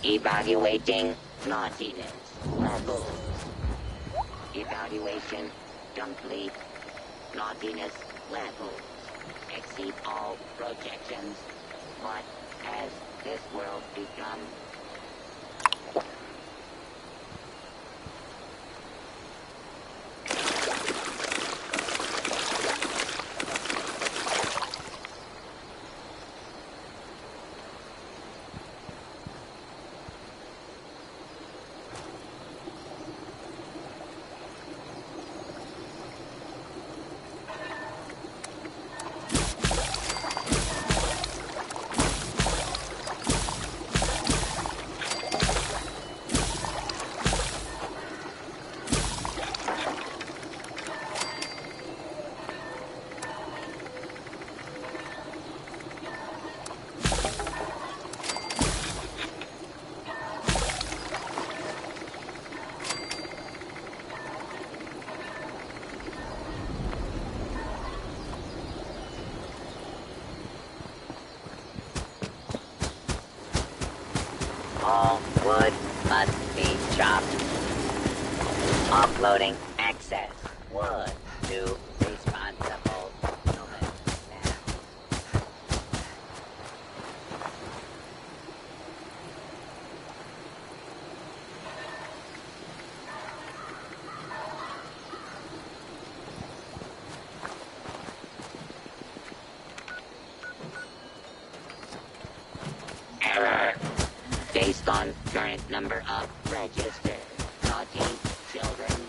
Evaluating naughtiness levels. Evaluation complete. Naughtiness levels exceed all projections. What has this world become? All wood must be chopped. Offloading excess wood to responsible human staff. Error. Based on current number of registered naughty children.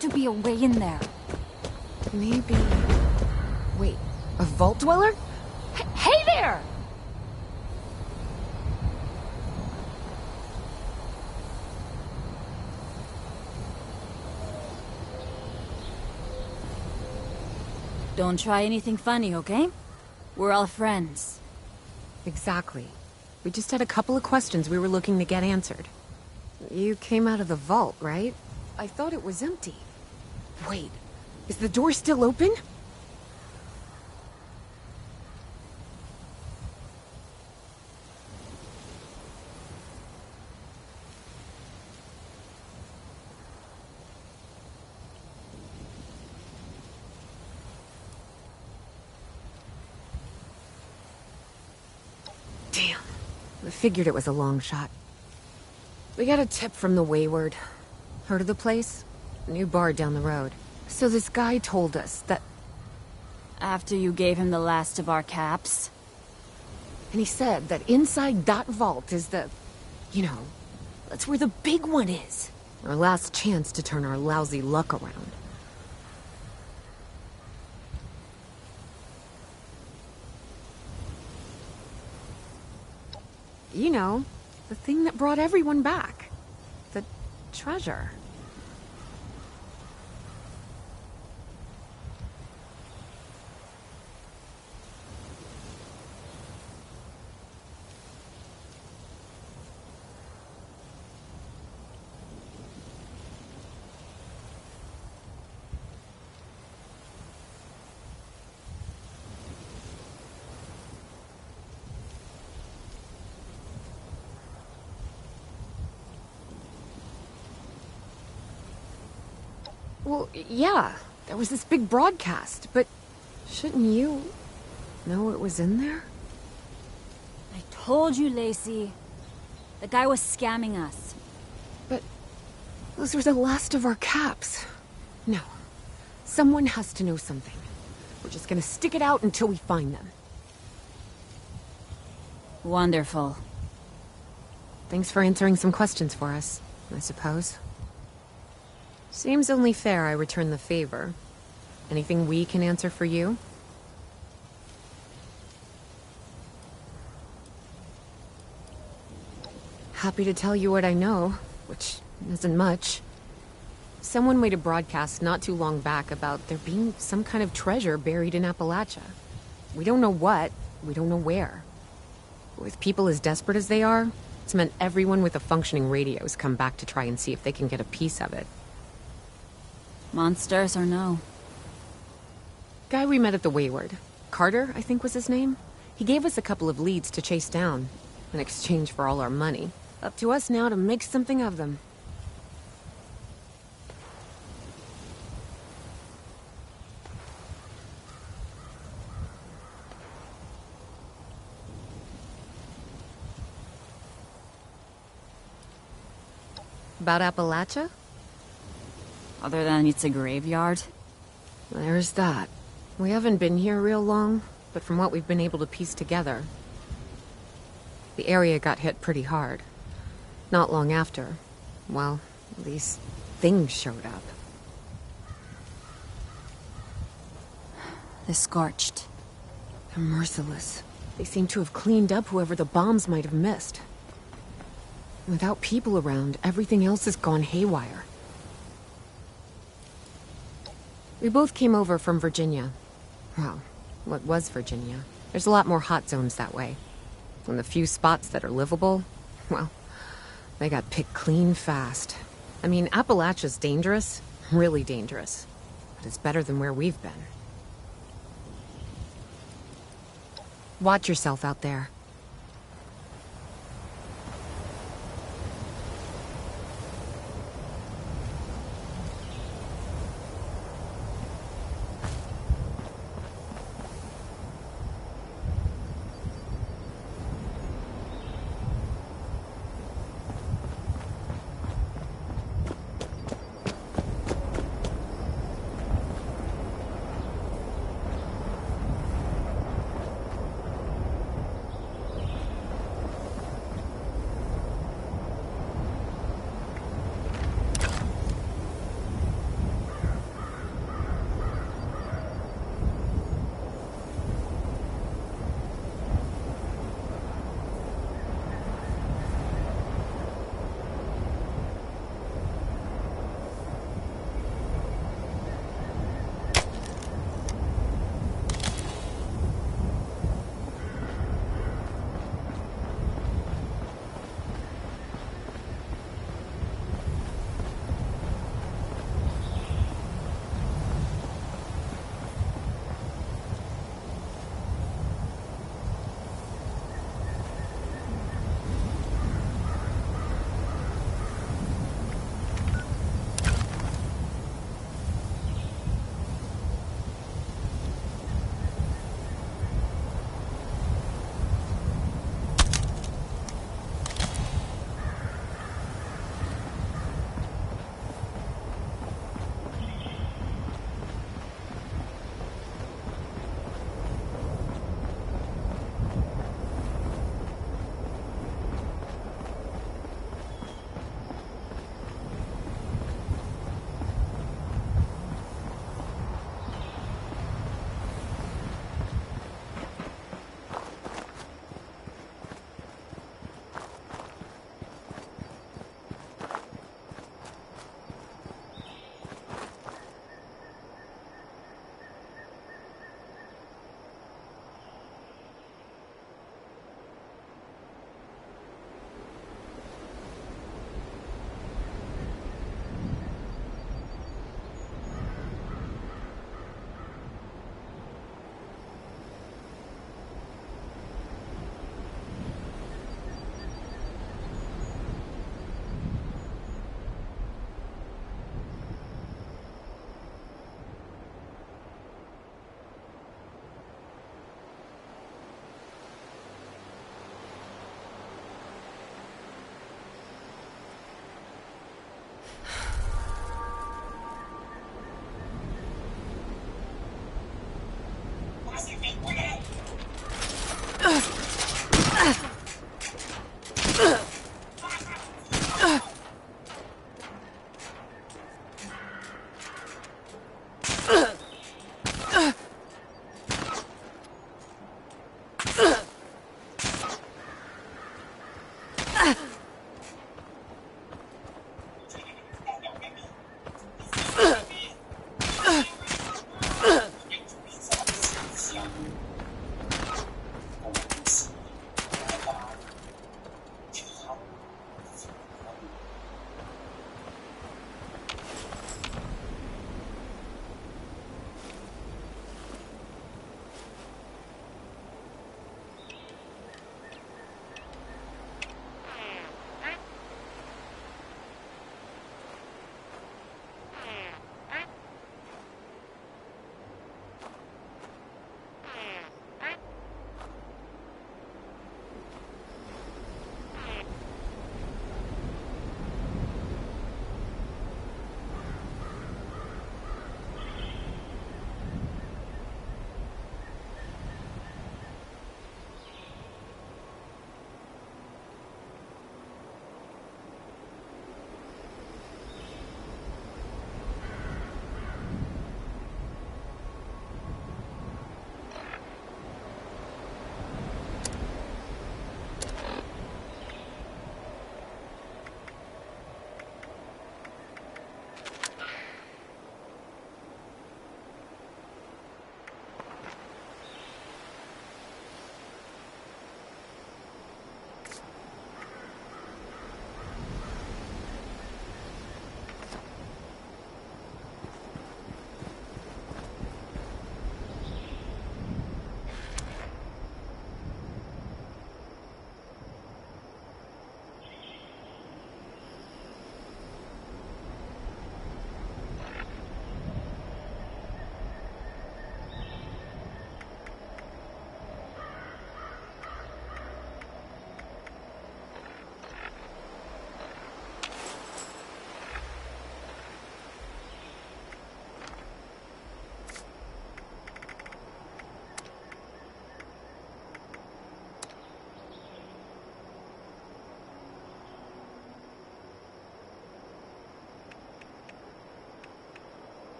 To be a way in there. Maybe... Wait, a vault dweller? Hey there! Don't try anything funny, okay? We're all friends. Exactly. We just had a couple of questions we were looking to get answered. You came out of the vault, right? I thought it was empty. Wait, is the door still open? Damn. I figured it was a long shot. We got a tip from the Wayward. Heard of the place? New bar down the road. So this guy told us that... After you gave him the last of our caps? And he said that inside that vault is the... You know, that's where the big one is. Our last chance to turn our lousy luck around. You know, the thing that brought everyone back. The treasure. Well, yeah, there was this big broadcast, but shouldn't you know it was in there? I told you, Lacey. The guy was scamming us. But those were the last of our caps. No. Someone has to know something. We're just gonna stick it out until we find them. Wonderful. Thanks for answering some questions for us, I suppose. Seems only fair I return the favor. Anything we can answer for you? Happy to tell you what I know, which isn't much. Someone made a broadcast not too long back about there being some kind of treasure buried in Appalachia. We don't know what, we don't know where. With people as desperate as they are, it's meant everyone with a functioning radio has come back to try and see if they can get a piece of it. Monsters or no? Guy we met at the Wayward. Carter, I think was his name. He gave us a couple of leads to chase down, in exchange for all our money. Up to us now to make something of them. About Appalachia? Other than it's a graveyard? There's that. We haven't been here real long, but from what we've been able to piece together, the area got hit pretty hard. Not long after, well, these things showed up. The Scorched. They're merciless. They seem to have cleaned up whoever the bombs might have missed. Without people around, everything else has gone haywire. We both came over from Virginia. Well, what was Virginia? There's a lot more hot zones that way. And the few spots that are livable, well, they got picked clean fast. I mean, Appalachia's dangerous, really dangerous. But it's better than where we've been. Watch yourself out there.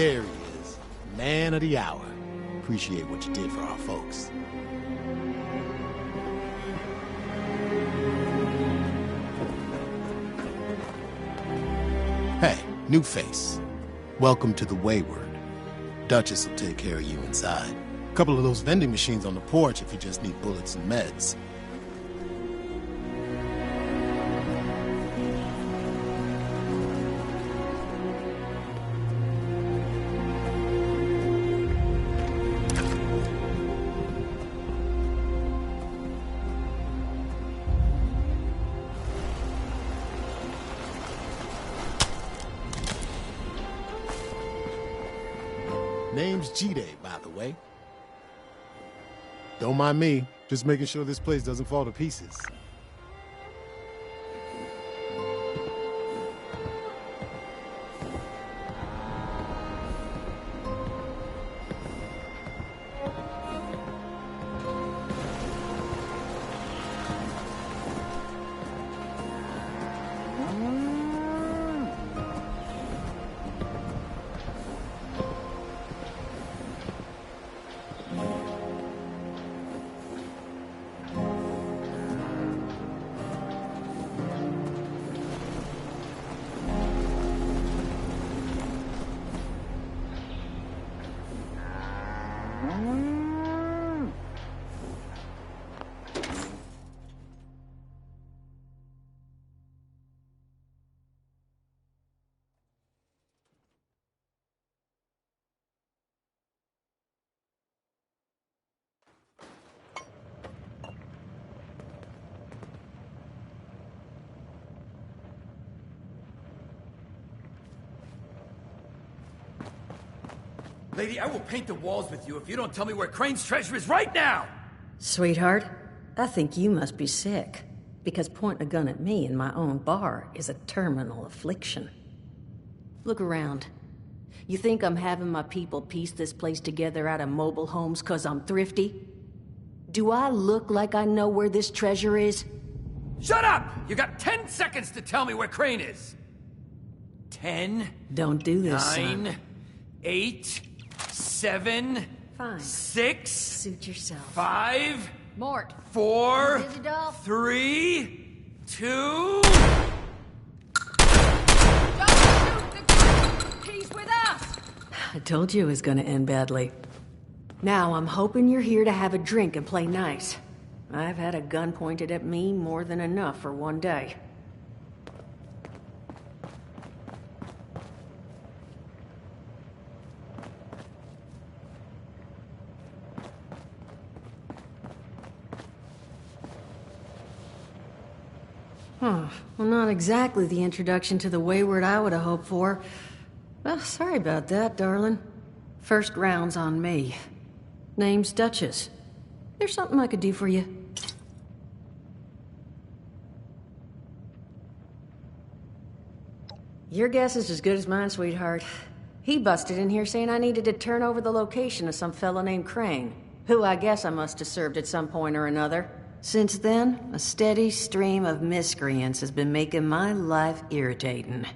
There he is. Man of the hour. Appreciate what you did for our folks. Hey, new face. Welcome to the Wayward. Duchess will take care of you inside. A couple of those vending machines on the porch if you just need bullets and meds. Name's G-Day, by the way. Don't mind me, just making sure this place doesn't fall to pieces. Lady, I will paint the walls with you if you don't tell me where Crane's treasure is right now! Sweetheart, I think you must be sick, because pointing a gun at me in my own bar is a terminal affliction. Look around. You think I'm having my people piece this place together out of mobile homes 'cause I'm thrifty? Do I look like I know where this treasure is? Shut up! You got 10 seconds to tell me where Crane is! 10... Don't do this, 9... son. 8... 7... Fine. 6... Suit yourself. 5... Mort. 4... You busy, doll? 3... 2... Don't shoot the gun! He's with us! I told you it was gonna end badly. Now, I'm hoping you're here to have a drink and play nice. I've had a gun pointed at me more than enough for one day. Huh. Well, not exactly the introduction to the Wayward I would have hoped for. Well, sorry about that, darling. First round's on me. Name's Duchess. There's something I could do for you. Your guess is as good as mine, sweetheart. He busted in here saying I needed to turn over the location of some fellow named Crane, who I guess I must have served at some point or another. Since then, a steady stream of miscreants has been making my life irritating.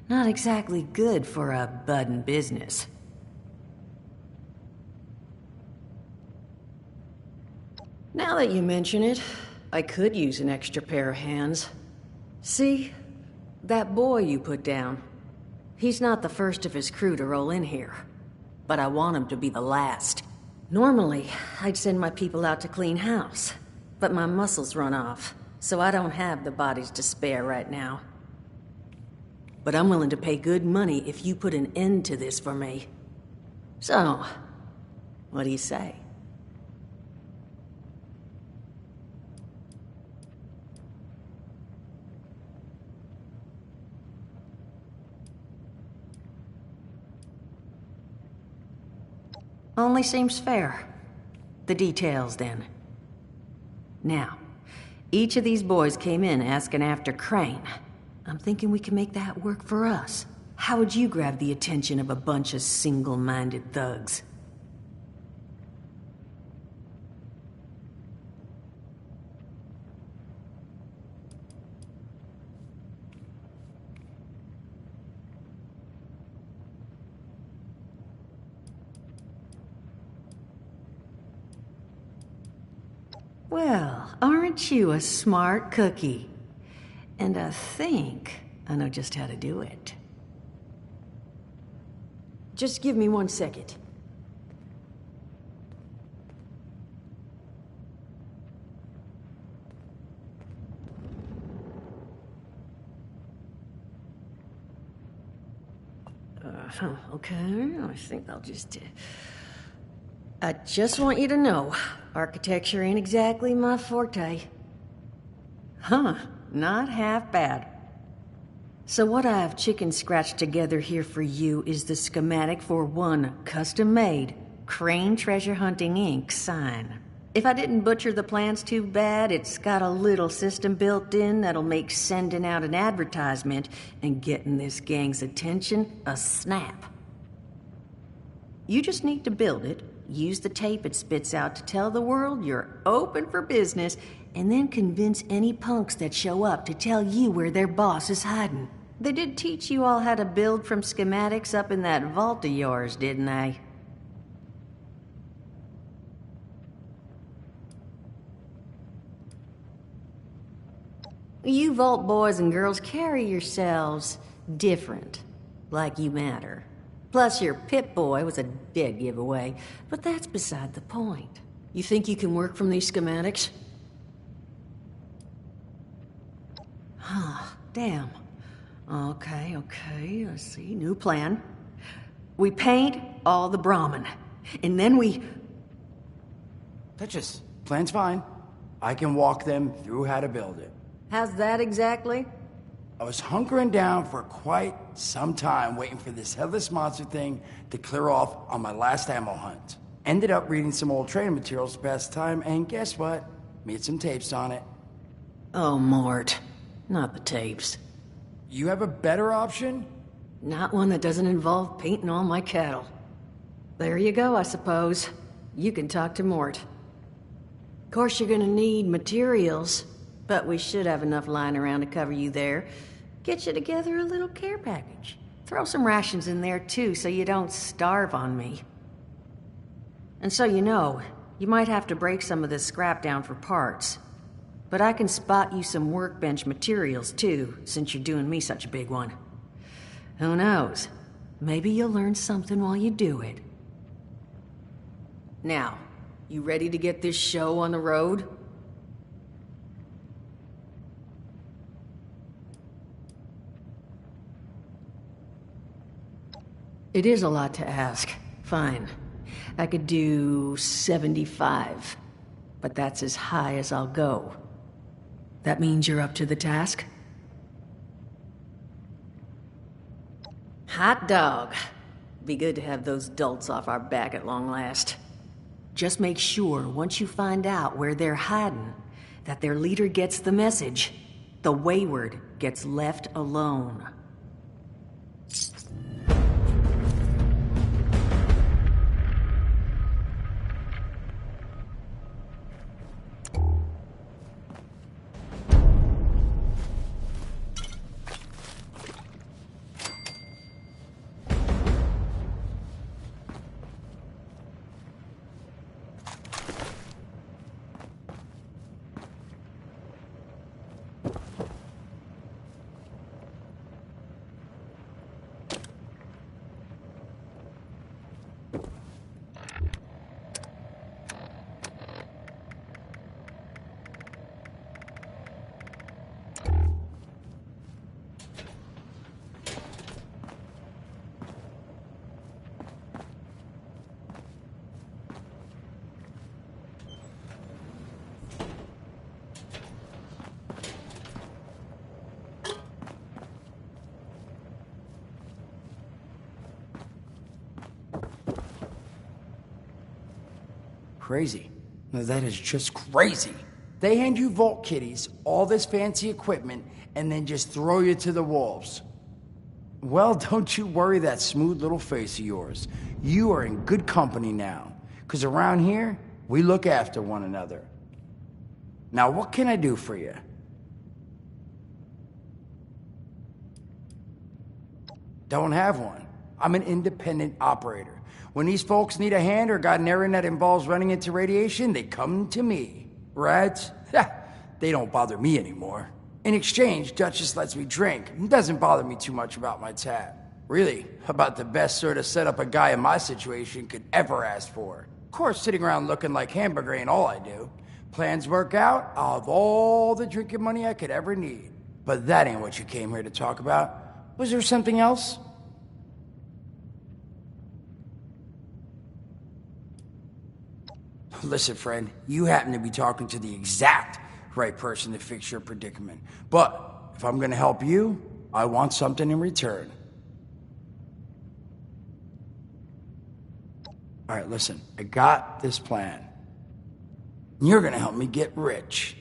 Not exactly good for a budding business. Now that you mention it, I could use an extra pair of hands. See? That boy you put down. He's not the first of his crew to roll in here. But I want him to be the last. Normally, I'd send my people out to clean house. But my muscles run off, so I don't have the bodies to spare right now. But I'm willing to pay good money if you put an end to this for me. So, what do you say? Only seems fair. The details, then. Now, each of these boys came in asking after Crane. I'm thinking we can make that work for us. How would you grab the attention of a bunch of single-minded thugs? Well, aren't you a smart cookie? And I think I know just how to do it. Just give me 1 second. Okay, I think I'll just... I just want you to know, architecture ain't exactly my forte. Huh, not half bad. So what I've chicken scratched together here for you is the schematic for one custom-made Crane Treasure Hunting Inc. sign. If I didn't butcher the plans too bad, it's got a little system built in that'll make sending out an advertisement and getting this gang's attention a snap. You just need to build it, use the tape it spits out to tell the world you're open for business, and then convince any punks that show up to tell you where their boss is hiding. They did teach you all how to build from schematics up in that vault of yours, didn't they? You vault boys and girls carry yourselves different, like you matter. Plus, your Pip-Boy was a dead giveaway, but that's beside the point. You think you can work from these schematics? Huh, damn. Okay, let's see, new plan. We paint all the Brahmin, and then we... Duchess, plan's fine. I can walk them through how to build it. How's that exactly? I was hunkering down for quite some time waiting for this headless monster thing to clear off on my last ammo hunt. Ended up reading some old training materials to pass the time, and guess what? Made some tapes on it. Oh, Mort. Not the tapes. You have a better option? Not one that doesn't involve painting all my cattle. There you go, I suppose. You can talk to Mort. Of course, you're gonna need materials, but we should have enough lying around to cover you there. Get you together a little care package. Throw some rations in there, too, so you don't starve on me. And so you know, you might have to break some of this scrap down for parts. But I can spot you some workbench materials, too, since you're doing me such a big one. Who knows? Maybe you'll learn something while you do it. Now, you ready to get this show on the road? It is a lot to ask. Fine. I could do 75. But that's as high as I'll go. That means you're up to the task? Hot dog. Be good to have those dolts off our back at long last. Just make sure, once you find out where they're hiding, that their leader gets the message. The wayward gets left alone. Crazy. Now that is just crazy. They hand you vault kitties, all this fancy equipment, and then just throw you to the wolves. Well, don't you worry that smooth little face of yours. You are in good company now. Because around here, we look after one another. Now, what can I do for you? Don't have one. I'm an independent operator. When these folks need a hand or got an errand that involves running into radiation, they come to me. Rats? They don't bother me anymore. In exchange, Duchess lets me drink and doesn't bother me too much about my tab. Really, about the best sort of setup a guy in my situation could ever ask for. Of course, sitting around looking like hamburger ain't all I do. Plans work out, I'll have all the drinking money I could ever need. But that ain't what you came here to talk about. Was there something else? Listen, friend, you happen to be talking to the exact right person to fix your predicament. But if I'm gonna help you, I want something in return. All right, listen, I got this plan. You're gonna help me get rich.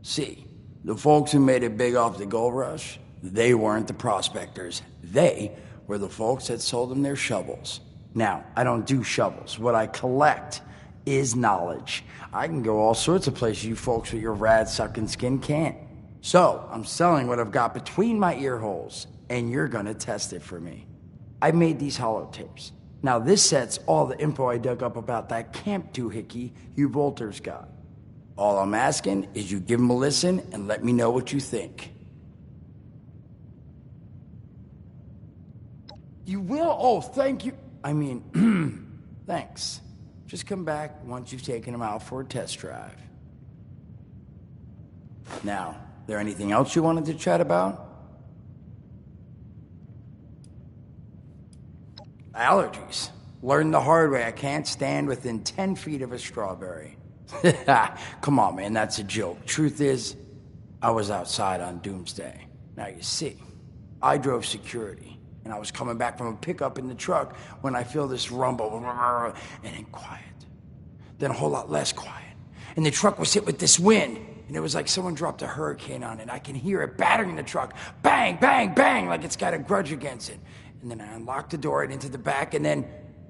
See, the folks who made it big off the gold rush, they weren't the prospectors. They were the folks that sold them their shovels. Now, I don't do shovels. What I collect is knowledge. I can go all sorts of places you folks with your rad-sucking skin can't. So, I'm selling what I've got between my ear holes, and you're gonna test it for me. I made these holotapes. Now, this set's all the info I dug up about that camp doohickey you Volters got. All I'm asking is you give them a listen and let me know what you think. You will? Oh, thank you. I mean, thanks. Just come back once you've taken them out for a test drive. Now, there anything else you wanted to chat about? Allergies. Learned the hard way I can't stand within 10 feet of a strawberry. Come on, man, that's a joke. Truth is, I was outside on Doomsday. Now, you see, I drove security, and I was coming back from a pickup in the truck when I feel this rumble, and then quiet. Then a whole lot less quiet. And the truck was hit with this wind, and it was like someone dropped a hurricane on it. I can hear it battering the truck. Bang, bang, bang, like it's got a grudge against it. And then I unlocked the door and into the back, and then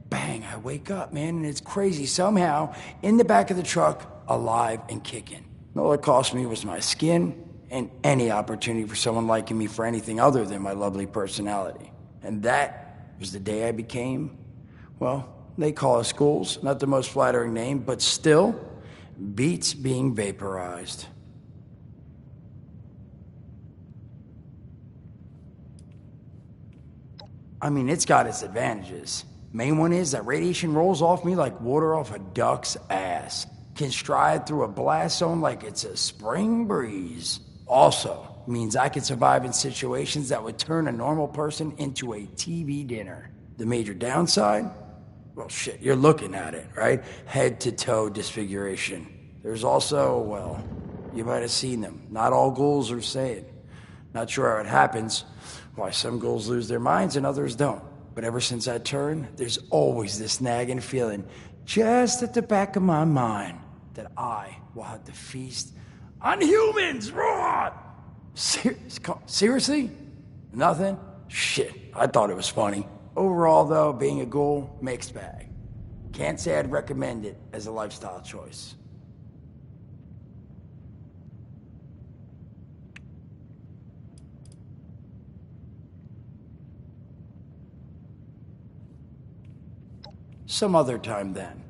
bang, I wake up, man, and it's crazy. Somehow, in the back of the truck, alive and kicking. All it cost me was my skin and any opportunity for someone liking me for anything other than my lovely personality. And that was the day I became, well, they call us ghouls. Not the most flattering name, but still beats being vaporized. I mean, it's got its advantages. Main one is that radiation rolls off me like water off a duck's ass. Can stride through a blast zone like it's a spring breeze. Also, means I can survive in situations that would turn a normal person into a TV dinner. The major downside? Well, shit, you're looking at it, right? Head to toe disfiguration. There's also, well, you might have seen them. Not all ghouls are sane. Not sure how it happens. Why some ghouls lose their minds and others don't. But ever since I turned, there's always this nagging feeling just at the back of my mind that I will have to feast on humans. Raw! Seriously? Nothing? Shit, I thought it was funny. Overall, though, being a ghoul, mixed bag. Can't say I'd recommend it as a lifestyle choice. Some other time then.